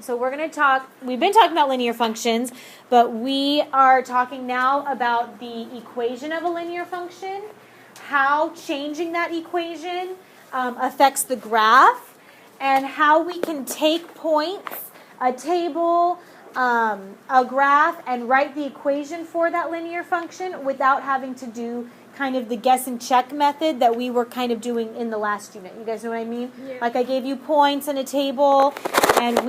So we're going to talk, we've been talking about linear functions, but we are talking now about the equation of a linear function, how changing that equation affects the graph, and how we can take points, a table, a graph, and write the equation for that linear function without having to do kind of the guess and check method that we were kind of doing in the last unit. You guys know what I mean? Yeah. Like I gave you points and a table, and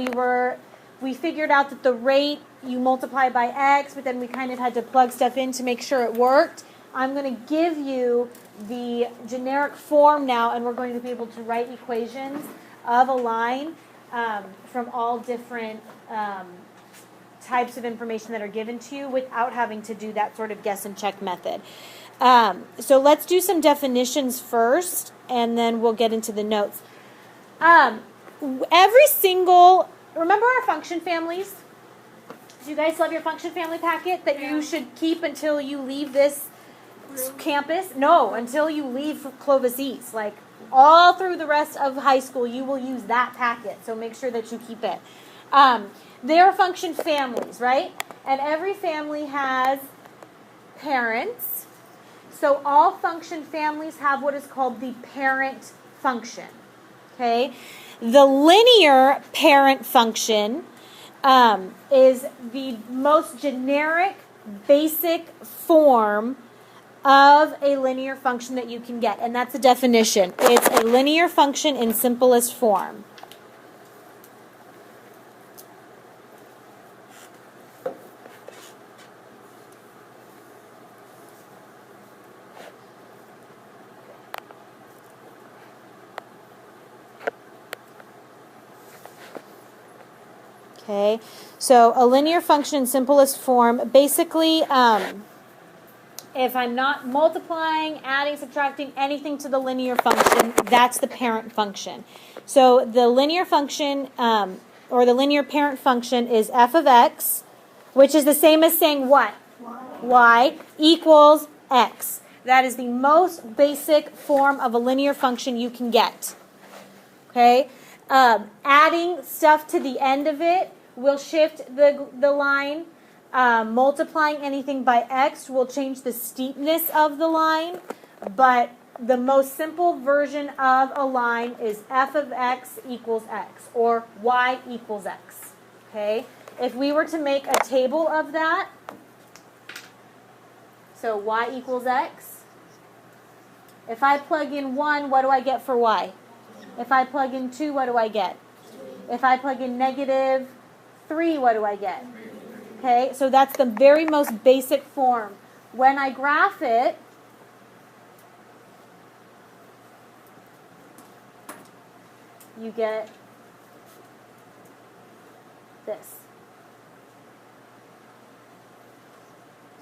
we figured out that the rate you multiply by x, but then we kind of had to plug stuff in to make sure it worked. I'm going to give you the generic form now, and we're going to be able to write equations of a line from all different types of information that are given to you without having to do that sort of guess and check method. So let's do some definitions first, and then we'll get into the notes. Remember our function families? Do you guys love your function family packet that you should keep until you leave this campus? No, until you leave Clovis East. Like all through the rest of high school, you will use that packet. So make sure that you keep it. They are function families, right? And every family has parents. So all function families have what is called the parent function. Okay? The linear parent function is the most generic, basic form of a linear function that you can get. And that's the definition. It's a linear function in simplest form. Okay, so a linear function in simplest form, basically, if I'm not multiplying, adding, subtracting anything to the linear function, that's the parent function. So the linear function, or the linear parent function is f of x, which is the same as saying what? Y equals x. That is the most basic form of a linear function you can get. Okay? Adding stuff to the end of it will shift the line. Multiplying anything by x will change the steepness of the line. But the most simple version of a line is f of x equals x, or y equals x. Okay? If we were to make a table of that, so y equals x. If I plug in 1, what do I get for y? If I plug in 2, what do I get? If I plug in negative 3, what do I get? Okay, so that's the very most basic form. When I graph it, you get this.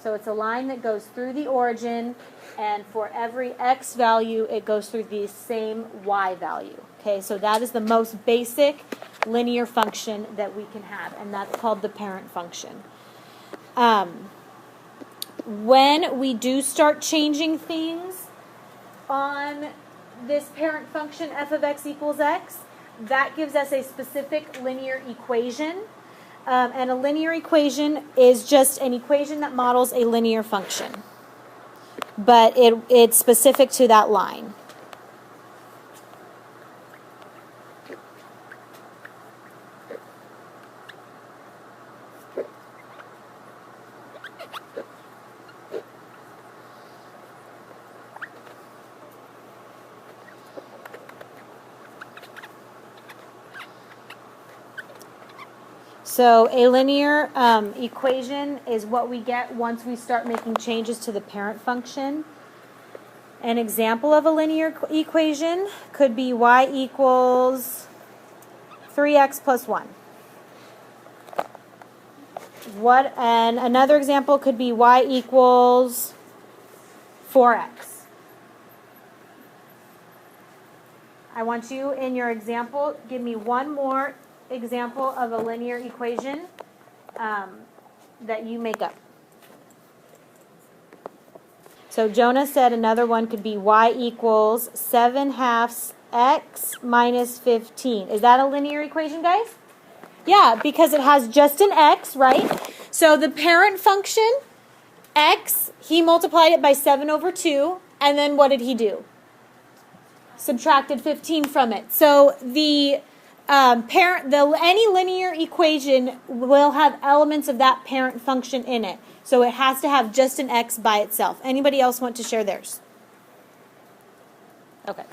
So it's a line that goes through the origin, and for every x value, it goes through the same y value. Okay, so that is the most basic linear function that we can have, and that's called the parent function. When we do start changing things on this parent function, f of x equals x, that gives us a specific linear equation. And a linear equation is just an equation that models a linear function. But it's specific to that line. So a linear equation is what we get once we start making changes to the parent function. An example of a linear equation could be y equals 3x plus 1. And another example could be y equals 4x. I want you in your example, give me one more example of a linear equation that you make up. So Jonah said another one could be y equals 7/2 x minus 15. Is that a linear equation, guys? Yeah, because it has just an x, right? So the parent function, x, he multiplied it by 7 over 2, and then what did he do? Subtracted 15 from it. So the any linear equation will have elements of that parent function in it. So it has to have just an x by itself. Anybody else want to share theirs? Okay.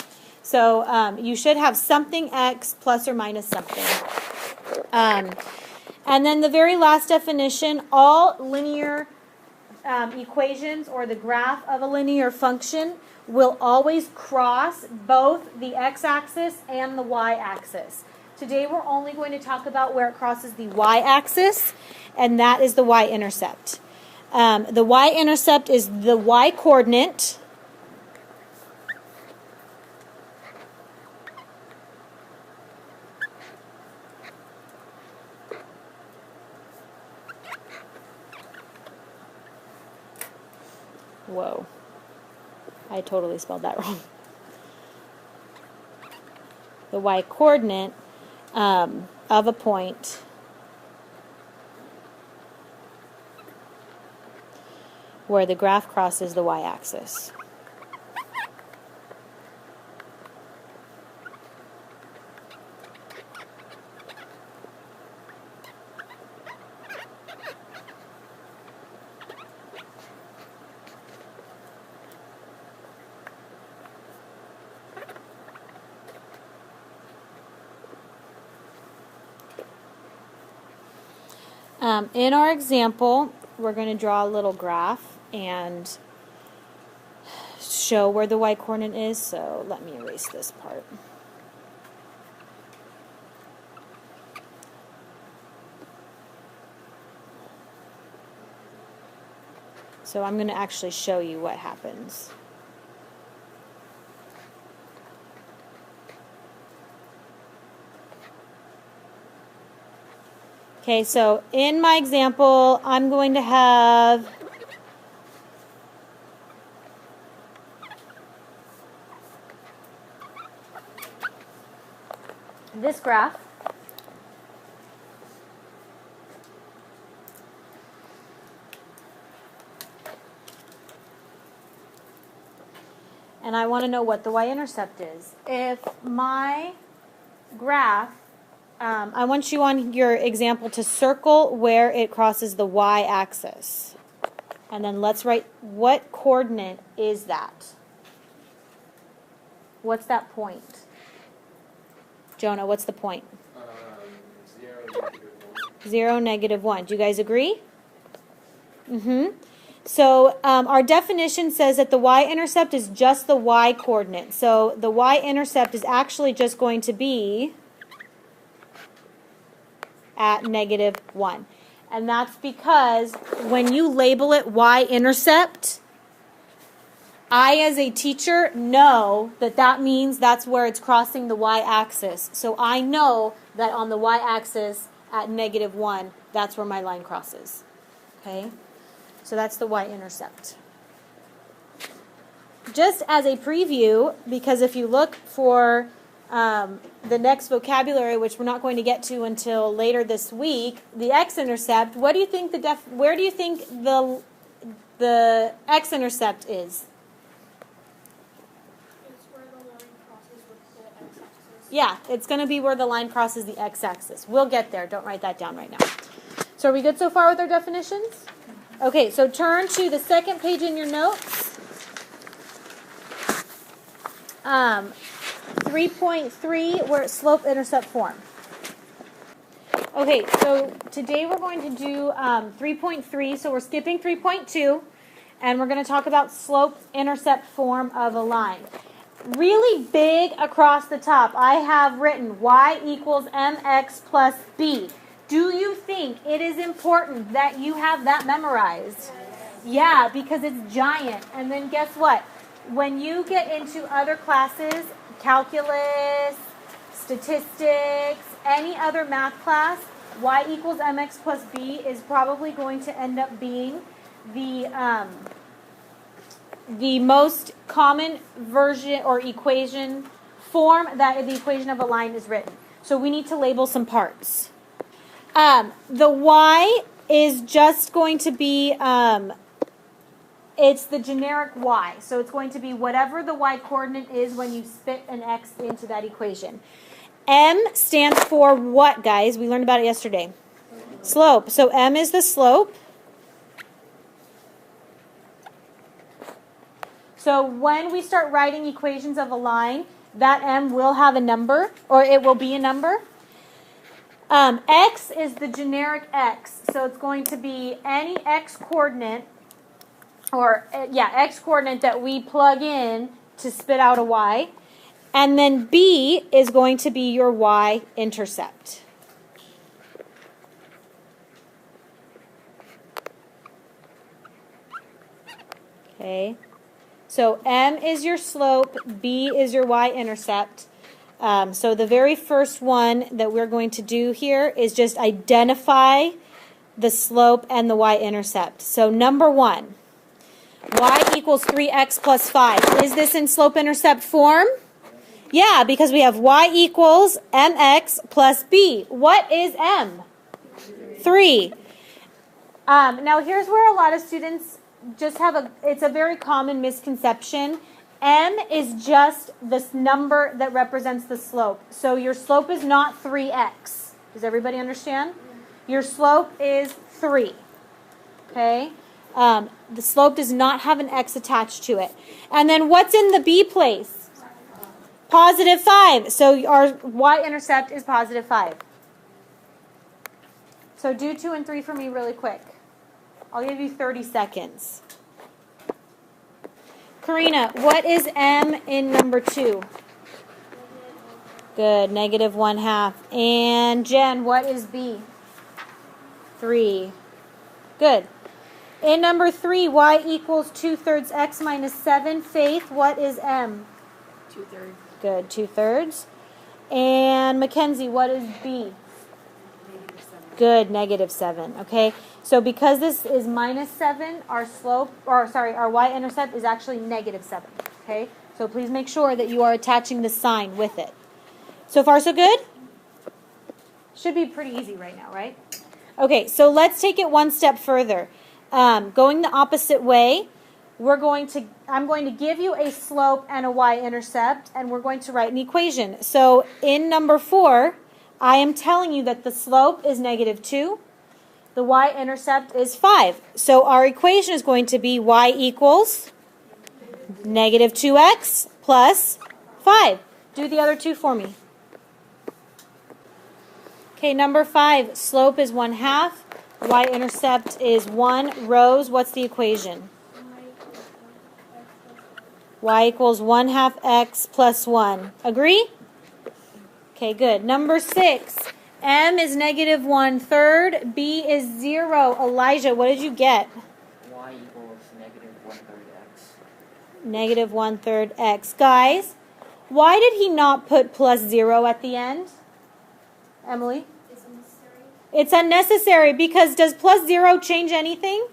So you should have something x plus or minus something. And then the very last definition, all linear equations or the graph of a linear function will always cross both the x-axis and the y-axis. Today we're only going to talk about where it crosses the y-axis, and that is the y-intercept. The y-intercept is the y-coordinate. Whoa. I totally spelled that wrong. The y-coordinate of a point where the graph crosses the y-axis. In our example, we're going to draw a little graph and show where the y-coordinate is. So let me erase this part. So I'm going to actually show you what happens. Okay, so in my example, I'm going to have this graph. And I want to know what the y-intercept is. If my graph, I want you on your example to circle where it crosses the y-axis. And then let's write, what coordinate is that? What's that point? Jonah, what's the point? 0, -1. 0, -1. Do you guys agree? So our definition says that the y-intercept is just the y-coordinate. So the y-intercept is actually just going to be at -1. And that's because when you label it y-intercept, I as a teacher know that that means that's where it's crossing the y-axis. So I know that on the y-axis at -1, that's where my line crosses. Okay? So that's the y-intercept. Just as a preview, because if you look for the next vocabulary, which we're not going to get to until later this week, the x-intercept, what do you think where do you think the x-intercept is? It's where the line crosses with the x-axis. Yeah, it's going to be where the line crosses the x-axis. We'll get there. Don't write that down right now. So are we good so far with our definitions? Okay, so turn to the second page in your notes. 3.3, where it's slope-intercept form. Okay, so today we're going to do 3.3, so we're skipping 3.2, and we're going to talk about slope-intercept form of a line. Really big across the top, I have written y equals mx plus b. Do you think it is important that you have that memorized? Yeah, because it's giant. And then guess what? When you get into other classes, calculus, statistics, any other math class, y equals mx plus b is probably going to end up being the most common version or equation form that the equation of a line is written. So we need to label some parts. The y is just going to be, it's the generic y. So it's going to be whatever the y coordinate is when you spit an x into that equation. M stands for what, guys? We learned about it yesterday. Slope. So M is the slope. So when we start writing equations of a line, that M will have a number, or it will be a number. X is the generic x. So it's going to be any x coordinate, or x coordinate that we plug in to spit out a y. And then B is going to be your y-intercept. Okay. So M is your slope, B is your y-intercept. So the very first one that we're going to do here is just identify the slope and the y-intercept. So number 1, y equals 3x plus 5. Is this in slope-intercept form? Yeah, because we have y equals mx plus b. What is m? 3. Now here's where a lot of students just have it's a very common misconception. M is just this number that represents the slope. So your slope is not 3x. Does everybody understand? Your slope is 3. Okay? The slope does not have an x attached to it. And then what's in the b place? Positive 5. So our y-intercept is positive 5. So do 2 and 3 for me really quick. I'll give you 30 seconds. Karina, what is m in number 2? Good, negative 1/2. And Jen, what is b? 3. Good. In number 3, y equals 2/3 x minus 7. Faith, what is m? 2/3. Good, 2/3. And Mackenzie, what is b? Good, negative 7. Okay, so because this is minus 7, our y-intercept is actually negative 7. Okay, so please make sure that you are attaching the sign with it. So far, so good? Should be pretty easy right now, right? Okay, so let's take it one step further. Going the opposite way, I'm going to give you a slope and a y-intercept, and we're going to write an equation. So in number 4, I am telling you that the slope is negative 2. The y-intercept is 5. So our equation is going to be y equals negative 2x plus 5. Do the other two for me. Okay, number 5, slope is 1/2. Y-intercept is 1. Rose, what's the equation? Y equals 1/2 x plus 1. Agree? Okay, good. Number 6, m is negative 1/3. B is 0. Elijah, what did you get? Y equals negative 1/3 x. Negative 1/3 x. Guys, why did he not put plus 0 at the end? Emily? It's unnecessary. It's unnecessary because does plus 0 change anything?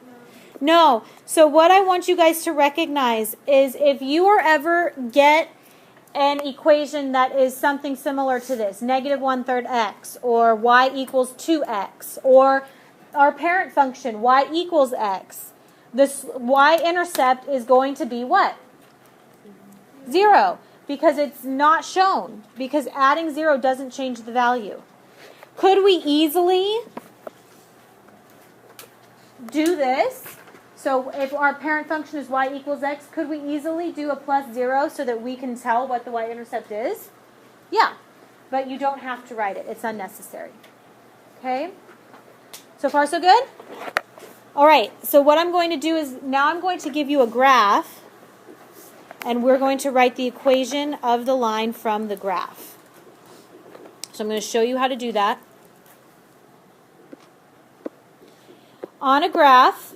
No. So what I want you guys to recognize is if you or ever get an equation that is something similar to this, negative 1/3 x, or y equals 2x, or our parent function, y equals x, this y-intercept is going to be what? 0, because it's not shown, because adding 0 doesn't change the value. Could we easily do this? So if our parent function is y equals x, could we easily do a plus 0 so that we can tell what the y-intercept is? Yeah, but you don't have to write it. It's unnecessary. Okay? So far, so good? All right, so what I'm going to do is now I'm going to give you a graph, and we're going to write the equation of the line from the graph. So I'm going to show you how to do that. On a graph,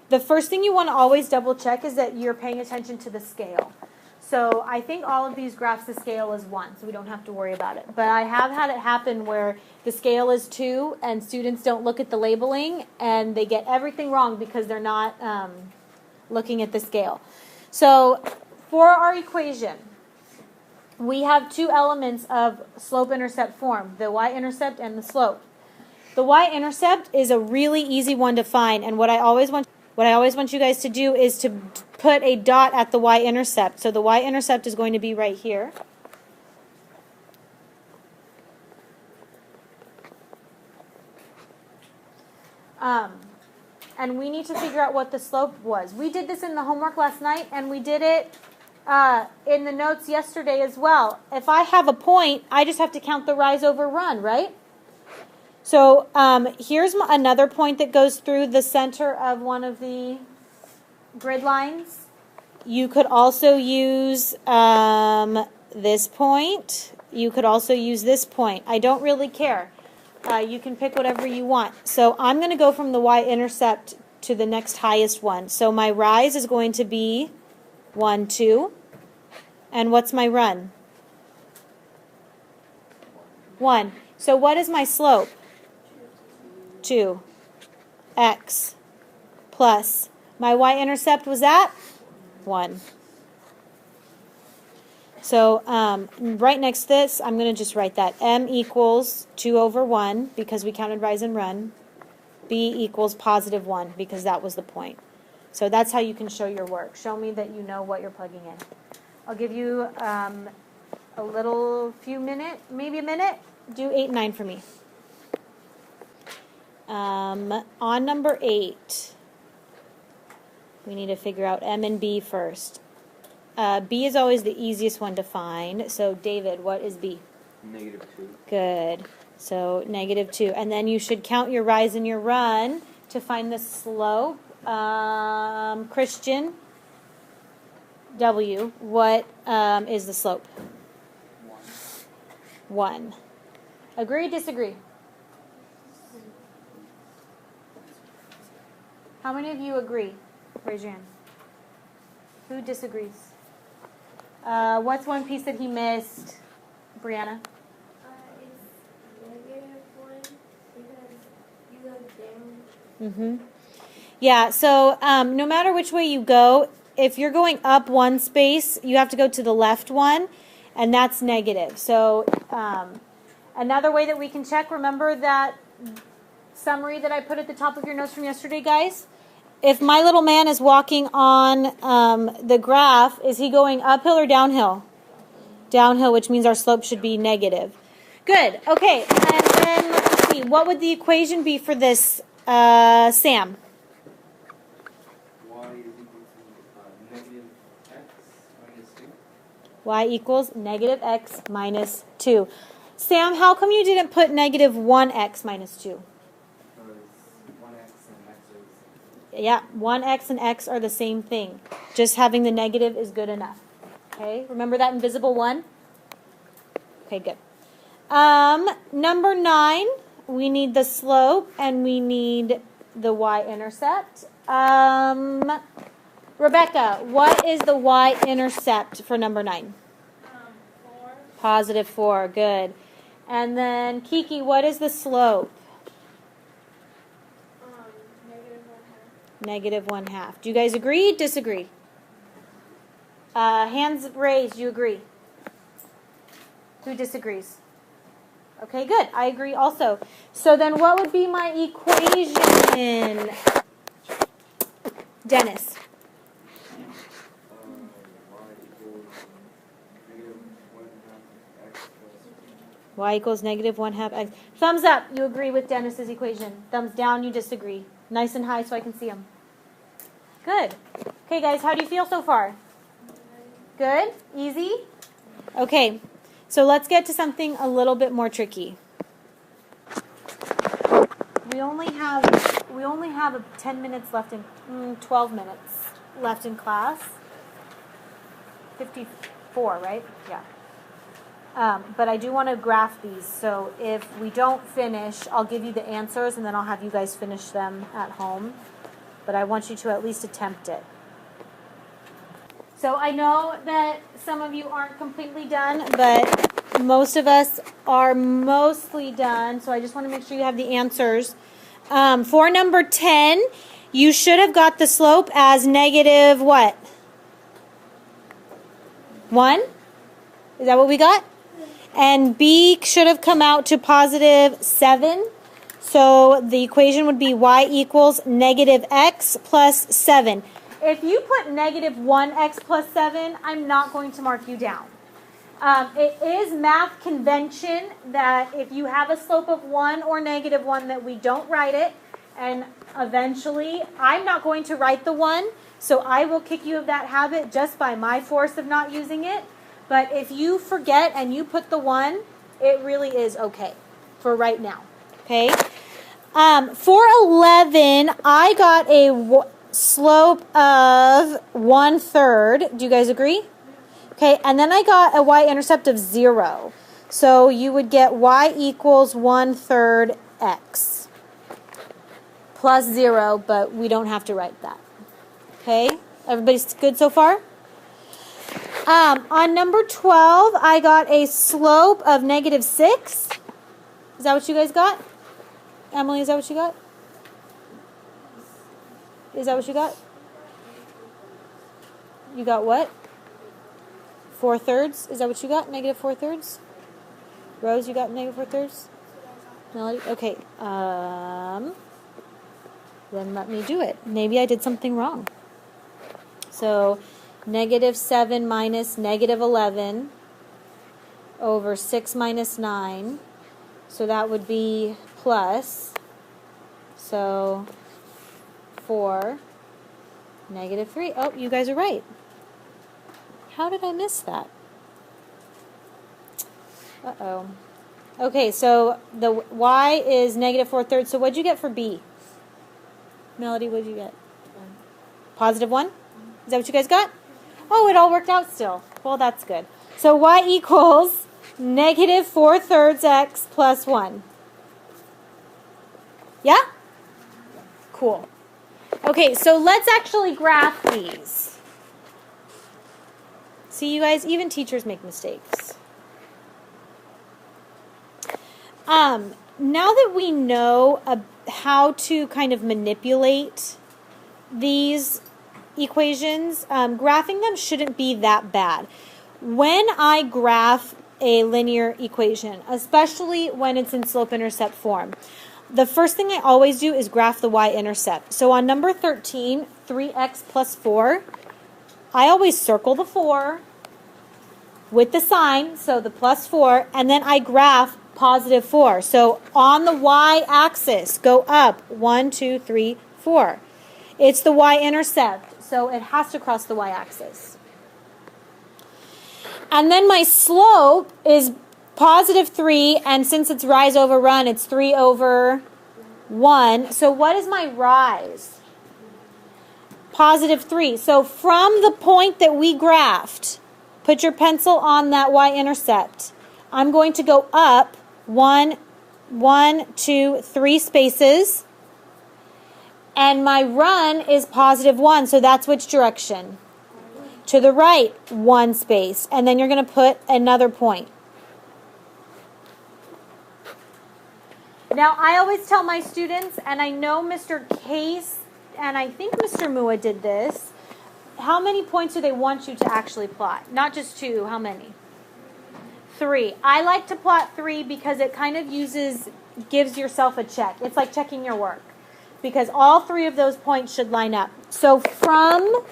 the first thing you want to always double check is that you're paying attention to the scale. So I think all of these graphs, the scale is 1, so we don't have to worry about it. But I have had it happen where the scale is 2 and students don't look at the labeling and they get everything wrong because they're not looking at the scale. So for our equation, we have two elements of slope-intercept form, the y-intercept and the slope. The y-intercept is a really easy one to find, and what I always want you guys to do is to put a dot at the y-intercept. So the y-intercept is going to be right here. And we need to figure out what the slope was. We did this in the homework last night, and we did it in the notes yesterday as well. If I have a point, I just have to count the rise over run, right? So here's another point that goes through the center of one of the grid lines. You could also use this point. You could also use this point. I don't really care. You can pick whatever you want. So I'm going to go from the y-intercept to the next highest one. So my rise is going to be 1, 2. And what's my run? 1. So what is my slope? 2. X plus. My y-intercept was at 1. So right next to this, I'm going to just write that. M equals 2 over 1 because we counted rise and run. B equals positive 1 because that was the point. So that's how you can show your work. Show me that you know what you're plugging in. I'll give you a few minutes, maybe a minute. Do 8 and 9 for me. On number 8, we need to figure out M and B first. B is always the easiest one to find. So, David, what is B? -2. Good. So, -2. And then you should count your rise and your run to find the slope. Christian, W, what is the slope? 1. Agree, disagree? How many of you agree? Raise your hand. Who disagrees? What's one piece that he missed? Brianna? It's -1 because you go down. Mm-hmm. Yeah, so no matter which way you go, if you're going up one space, you have to go to the left one, and that's negative. So another way that we can check, remember that summary that I put at the top of your notes from yesterday, guys? If my little man is walking on the graph, is he going uphill or downhill? Downhill, which means our slope should be negative. Good. Okay, and then let's see. What would the equation be for this, Sam? Y equals -x -2. Y equals -x minus 2. Sam, how come you didn't put -1x minus 2? Yeah, 1x and x are the same thing. Just having the negative is good enough. Okay, remember that invisible 1? Okay, good. Number 9, we need the slope and we need the y-intercept. Rebecca, what is the y-intercept for number 9? 4. Positive 4, good. And then Kiki, what is the slope? -1/2. Do you guys agree? Disagree? Hands raised. You agree? Who disagrees? Okay, good. I agree also. So then what would be my equation? Dennis. Y equals -1/2 x. Thumbs up. You agree with Dennis's equation. Thumbs down. You disagree. Nice and high so I can see them. Good. Okay, guys, how do you feel so far? Good? Easy? Okay, so let's get to something a little bit more tricky. We only have 10 minutes left in 12 minutes left in class. 54, right? Yeah. But I do want to graph these, so if we don't finish, I'll give you the answers and then I'll have you guys finish them at home. But I want you to at least attempt it. So I know that some of you aren't completely done, but most of us are mostly done, so I just want to make sure you have the answers. For number 10, you should have got the slope as negative what? 1? Is that what we got? And B should have come out to positive 7. So the equation would be y equals negative x plus 7. If you put negative 1x plus 7, I'm not going to mark you down. It is math convention that if you have a slope of 1 or negative 1 that we don't write it. And eventually, I'm not going to write the 1, so I will kick you of that habit just by my force of not using it. But if you forget and you put the 1, it really is okay for right now. Okay? For 11, I got a slope of 1/3. Do you guys agree? Okay, and then I got a y-intercept of 0. So you would get y equals 1/3 x plus 0, but we don't have to write that. Okay, everybody's good so far? On number 12, I got a slope of negative 6. Is that what you guys got? Emily, is that what you got? Is that what you got? You got what? 4/3? Is that what you got? Negative 4/3? Rose, you got negative 4/3? Melody? Okay. Then let me do it. Maybe I did something wrong. So, negative 7 minus negative 11 over 6 minus 9. So that would be plus. So, 4, negative 3. Oh, you guys are right. How did I miss that? Uh-oh. Okay, so the y is negative 4/3. So what'd you get for b? Melody, what'd you get? Positive 1? Is that what you guys got? Oh, it all worked out still. Well, that's good. So y equals negative 4/3 x plus 1. Yeah? Cool. Okay, so let's actually graph these. See, you guys, even teachers make mistakes. Now that we know how to kind of manipulate these equations, graphing them shouldn't be that bad. When I graph a linear equation, especially when it's in slope-intercept form, the first thing I always do is graph the y-intercept. So on number 13, 3x plus 4, I always circle the 4 with the sign, so the plus 4, and then I graph positive 4. So on the y-axis, go up 1, 2, 3, 4. It's the y-intercept, so it has to cross the y-axis. And then my slope is positive 3, and since it's rise over run, it's 3 over 1. So what is my rise? Positive 3. So from the point that we graphed, put your pencil on that y-intercept. I'm going to go up 1, 2, 3 spaces. And my run is positive 1, so that's which direction? To the right, 1 space. And then you're going to put another point. Now, I always tell my students, and I know Mr. Case and I think Mr. Mua did this, how many points do they want you to actually plot? Not just 2, how many? 3. I like to plot 3 because it kind of gives yourself a check. It's like checking your work. Because all 3 of those points should line up. So from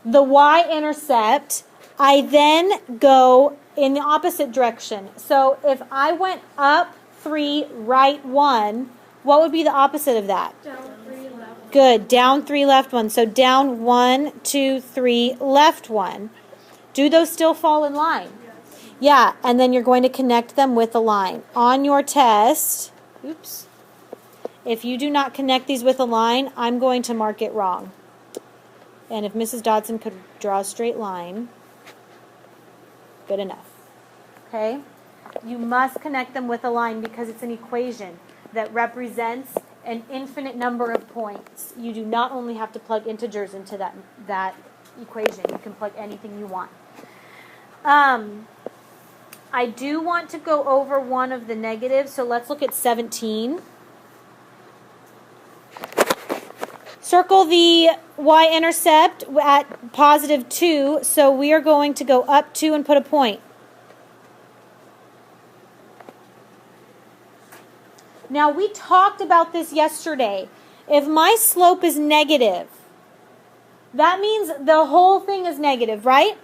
the y-intercept, I then go in the opposite direction. So if I went up 3, right 1, what would be the opposite of that? Down 3, left. Good. Down 3, left 1. So down 1, 2, 3, left 1. Do those still fall in line? Yes. Yeah, and then you're going to connect them with a line. On your test, oops. If you do not connect these with a line, I'm going to mark it wrong. And if Mrs. Dodson could draw a straight line, good enough. Okay? You must connect them with a line because it's an equation that represents an infinite number of points. You do not only have to plug integers into that equation. You can plug anything you want. I do want to go over one of the negatives, so let's look at 17. Circle the y-intercept at positive 2, so we are going to go up 2 and put a point. Now, we talked about this yesterday. If my slope is negative, that means the whole thing is negative, right?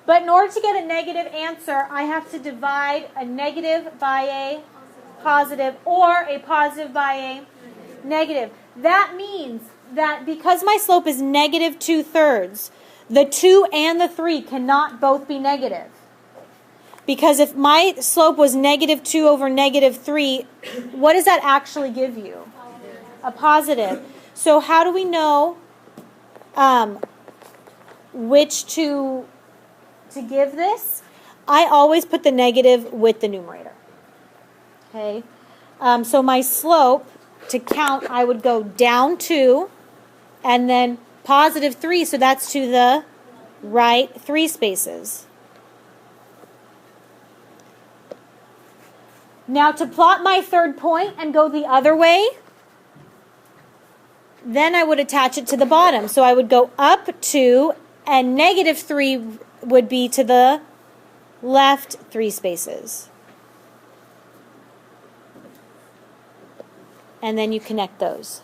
But in order to get a negative answer, I have to divide a negative by a positive or a positive by a negative. That means that because my slope is negative 2/3, the 2 and the 3 cannot both be negative. Because if my slope was negative 2 over negative 3, what does that actually give you? A positive. So how do we know which to give this? I always put the negative with the numerator. Okay. So my slope, to count, I would go down 2 and then positive 3. So that's to the right 3 spaces. Now to plot my third point and go the other way, then I would attach it to the bottom. So I would go up 2 and negative 3 would be to the left 3 spaces. And then you connect those.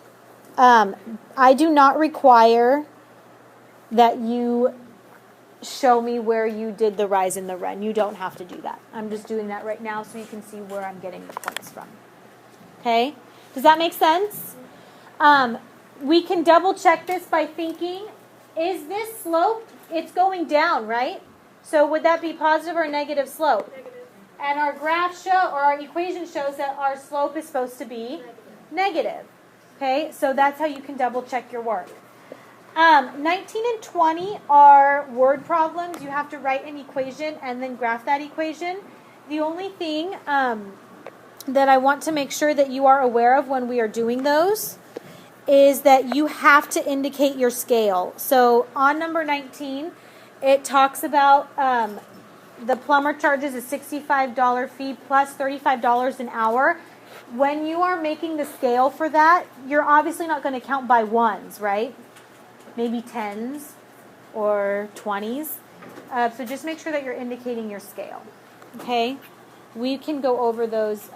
I do not require that you show me where you did the rise and the run. You don't have to do that. I'm just doing that right now so you can see where I'm getting the points from. Okay? Does that make sense? We can double check this by thinking, is this slope, it's going down, right? So would that be positive or negative slope? Negative. And our graph show, or our equation shows that our slope is supposed to be negative. Okay, so that's how you can double check your work. 19 and 20 are word problems. You have to write an equation and then graph that equation. The only thing that I want to make sure that you are aware of when we are doing those is that you have to indicate your scale. So on number 19, it talks about the plumber charges a $65 fee plus $35 an hour. When you are making the scale for that, you're obviously not going to count by ones, right? Maybe 10s or 20s. So just make sure that you're indicating your scale. Okay? We can go over those